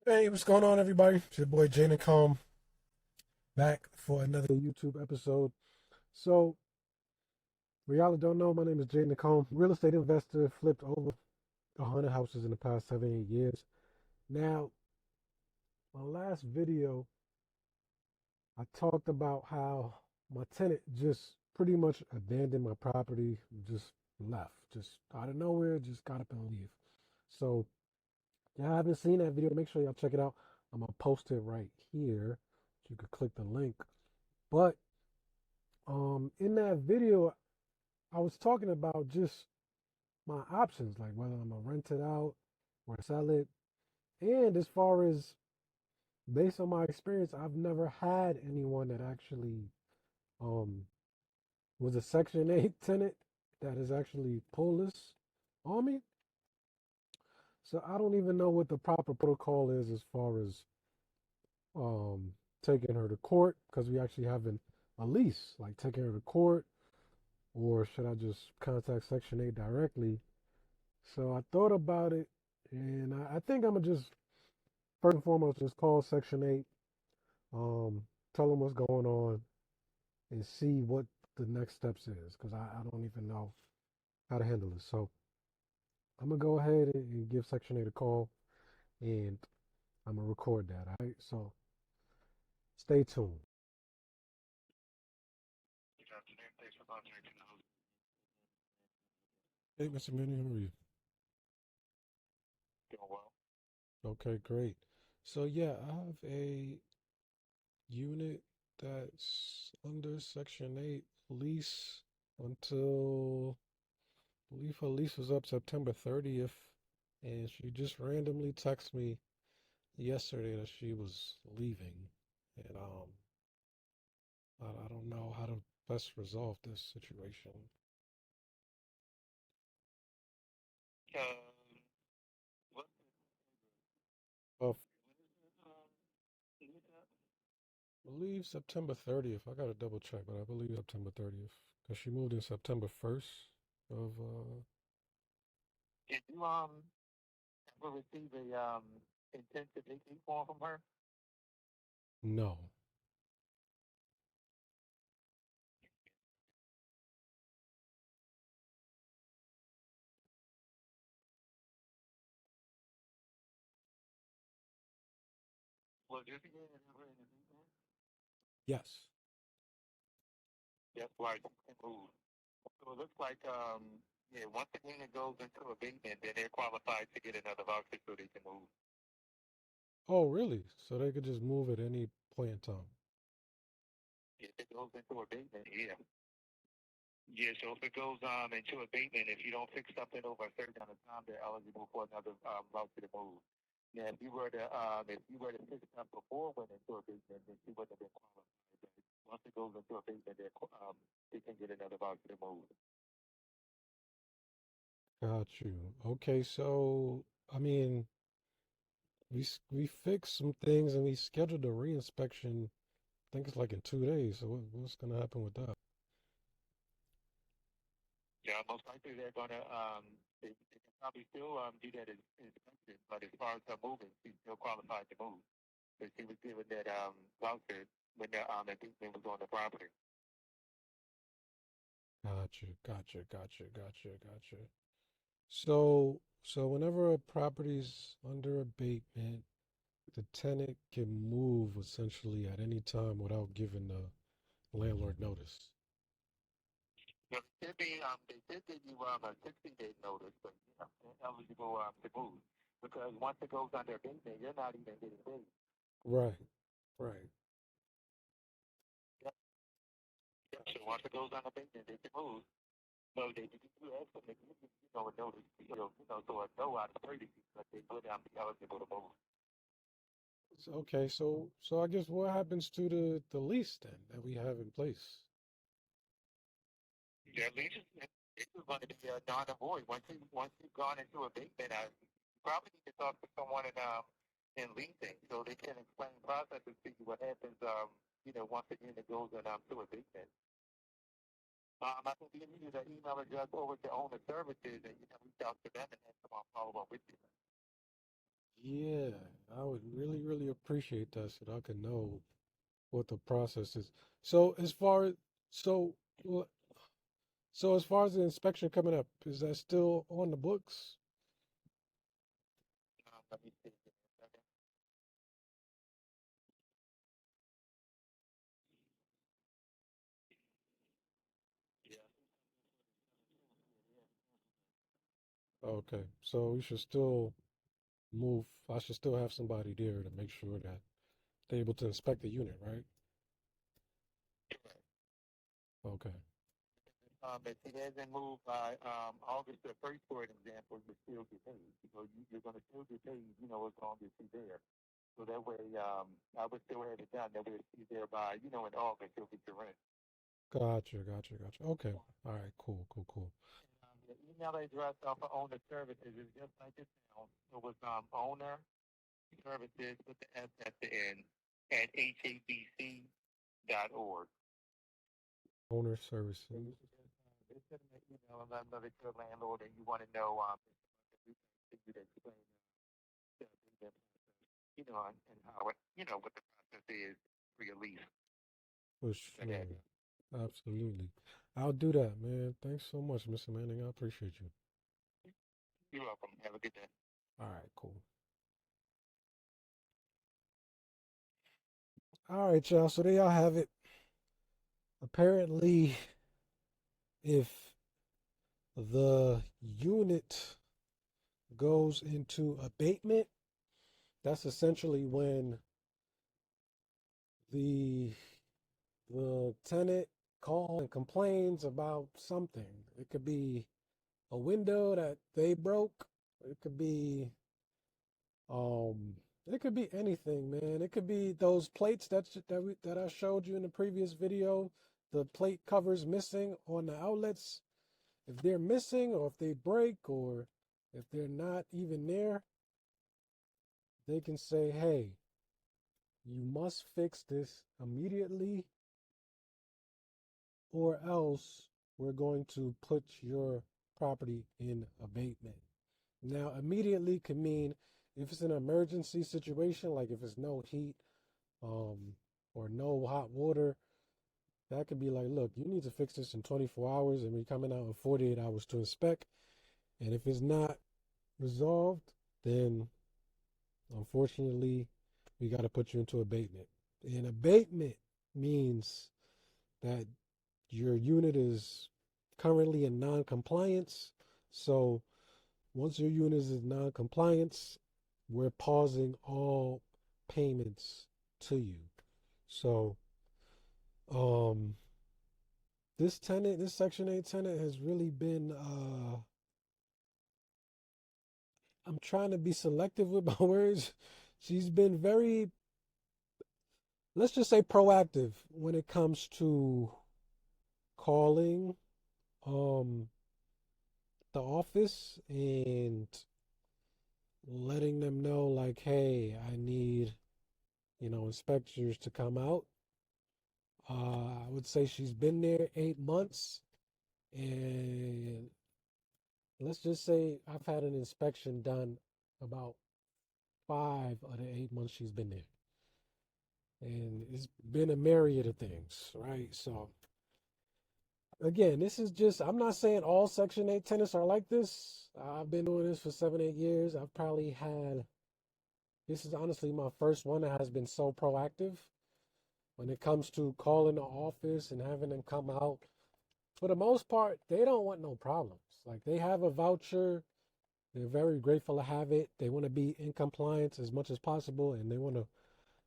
Hey, what's going on, everybody? It's your boy Jay Nicole back for another YouTube episode. So, for y'all that don't know, my name is Jay Nicole, real estate investor, flipped over 100 houses in the past 7, 8 years. Now, my last video, I talked about how my tenant just pretty much abandoned my property, just left, just out of nowhere, just got up and leave. So, if y'all haven't seen that video, make sure y'all check it out. I'm gonna post it right here. You could click the link. But in that video, I was talking about just my options, like whether I'm gonna rent it out or sell it. And as far as based on my experience, I've never had anyone that actually um was a Section 8 tenant that has actually pulled this on me. So I don't even know what the proper protocol is as far as um taking her to court because we actually haven't a lease, like taking her to court, or should I just contact Section 8 directly? So I thought about it, and I think I'm gonna just first and foremost just call Section 8, um, tell them what's going on, and see what the next steps is, because I don't even know how to handle this. So I'm gonna go ahead and give Section 8 a call, and I'm gonna record that. All right, so stay tuned. Good afternoon. Thanks for contacting the host. Hey, Mr. Manny, how are you? Doing well. Okay, great. So yeah, I have a unit that's under Section 8 lease until I believe her lease was up September 30th, and she just randomly texted me yesterday that she was leaving, and I don't know how to best resolve this situation. Um, what Well, when is that? I believe September 30th. I gotta double check, but I believe September 30th because she moved in September 1st of Did you ever receive a intensive vacate form from her? no. Was your PA ever in the meeting? Yes. That's why she can move. So it looks like yeah, once the unit goes into abatement, then they're qualified to get another voucher so they can move. Oh, really? So they could just move at any point in time. If it goes into abatement, yeah. Yeah, so if it goes into abatement, if you don't fix something over a certain amount of time, they're eligible for another voucher to move. Now, if you were to fix up before it went into abatement, then you wouldn't have been qualified. But once it goes into abatement, they can get another voucher to move. Got you. Okay, so I mean, we fixed some things and we scheduled a reinspection. I think it's like in 2 days. So what's gonna happen with that? Yeah, most likely they're gonna they can probably still do that as inspection, but as far as her moving, she's still qualified to move. So she was given that voucher when the abatement was on the property. Gotcha. So whenever a property's under abatement, the tenant can move essentially at any time without giving the landlord notice. Yeah, they did give you a 60-day notice, but you know, they're eligible to move because once it goes under abatement, you're not even getting paid. Right, right. Yep. Yep. So once it goes under abatement, they can move. So they do ask them to give you, a notice, so a no out of 30, but they would be eligible to move. So I guess what happens to the lease then that we have in place? Yeah, leases going to be non and void once you've gone into abatement. You probably need to talk to someone in leasing so they can explain processes to you what happens. Once the unit goes to abatement. I can give you the email address over to owner services, and you can reach out to them and have them follow up with you. Yeah, I would really, really appreciate that so that I can know what the process is. So as far as so well, so as far as the inspection coming up, is that still on the books? Let me see. Give me a second. Yeah. Okay, so we should still move. I should still have somebody there to make sure that they're able to inspect the unit, right? Okay. If it hasn't moved by August the first, for an example, you still get paid. So you're going to still get paid, as long as you're there. So that way, I would still have it done. That way, if you're there by, in August, you'll get your rent. Gotcha, gotcha, gotcha. Okay. All right, cool, cool, cool. The email address for owner services is just like it sounds. It was owner services with the S at the end at habc.org. Owner So services. you can just send an email and let them know that you're a landlord and you want to know if you to explain the payment process, and how it, what the process is for your lease. For What have sure. you. Absolutely. I'll do that, man. Thanks so much, Mr. Manning. I appreciate you. You're welcome. Have a good day. All right, cool. All right, y'all. So there y'all have it. Apparently, if the unit goes into abatement, that's essentially when the the tenant calls and complains about something. It could be a window that they broke. It could be um it could be anything, man. It could be those plates that I showed you in the previous video. The plate covers missing on the outlets. If they're missing or if they break or if they're not even there, they can say, "Hey, you must fix this immediately or else we're going to put your property in abatement." Now, immediately can mean if it's an emergency situation, like if it's no heat, um, or no hot water, that could be like, look, you need to fix this in 24 hours and we're coming out in 48 hours to inspect. And if it's not resolved, then unfortunately, we got to put you into abatement. And abatement means that your unit is currently in non-compliance. So once your unit is in non-compliance, we're pausing all payments to you. So, um, this Section 8 tenant has really been, I'm trying to be selective with my words. She's been very, let's just say proactive when it comes to calling, um, the office and letting them know like, hey, I need, inspectors to come out. I would say she's been there 8 months, and let's just say I've had an inspection done about 5 of the 8 months she's been there. And it's been a myriad of things, right? So again, this is just, I'm not saying all Section 8 tenants are like this. I've been doing this for 7, 8 years. I've probably had, this is honestly my first one that has been so proactive when it comes to calling the office and having them come out. For the most part, they don't want no problems. Like they have a voucher. They're very grateful to have it. They want to be in compliance as much as possible, and they want to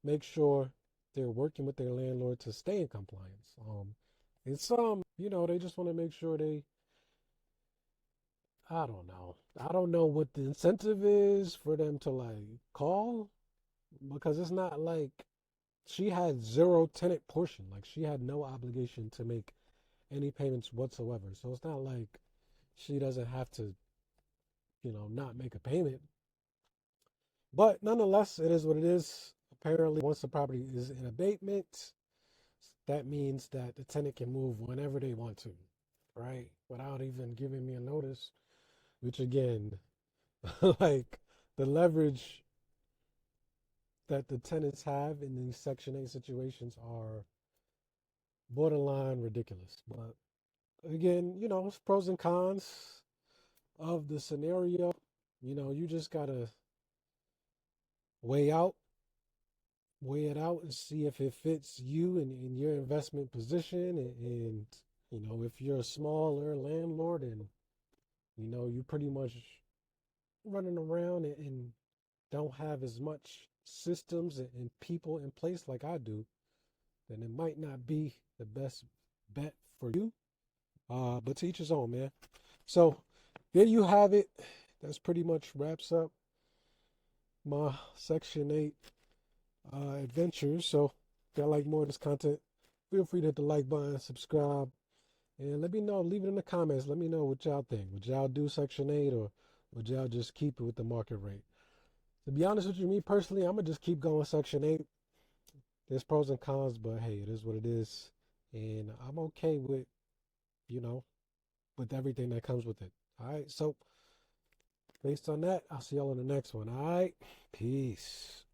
make sure they're working with their landlord to stay in compliance. And some, they just want to make sure I don't know. I don't know what the incentive is for them to like call because it's not like she had zero tenant portion. Like she had no obligation to make any payments whatsoever. So it's not like she doesn't have to, not make a payment. But nonetheless, it is what it is. Apparently, once the property is in abatement, that means that the tenant can move whenever they want to, right? Without even giving me a notice, which again, like the leverage that the tenants have in these Section 8 situations are borderline ridiculous. But again, it's pros and cons of the scenario. You just gotta weigh out, weigh it out and see if it fits you and in your investment position. And if you're a smaller landlord and, you pretty much running around and don't have as much systems and people in place like I do, then it might not be the best bet for you. But to each his own, man. So there you have it. That's pretty much wraps up my Section 8 adventures. So if y'all like more of this content, feel free to hit the like button, subscribe, and let me know. Leave it in the comments. Let me know what y'all think. Would y'all do Section 8 or would y'all just keep it with the market rate? To be honest with you, me personally, I'm going to just keep going Section 8. There's pros and cons, but hey, it is what it is. And I'm okay you know, with everything that comes with it. All right. So based on that, I'll see y'all in the next one. All right. Peace.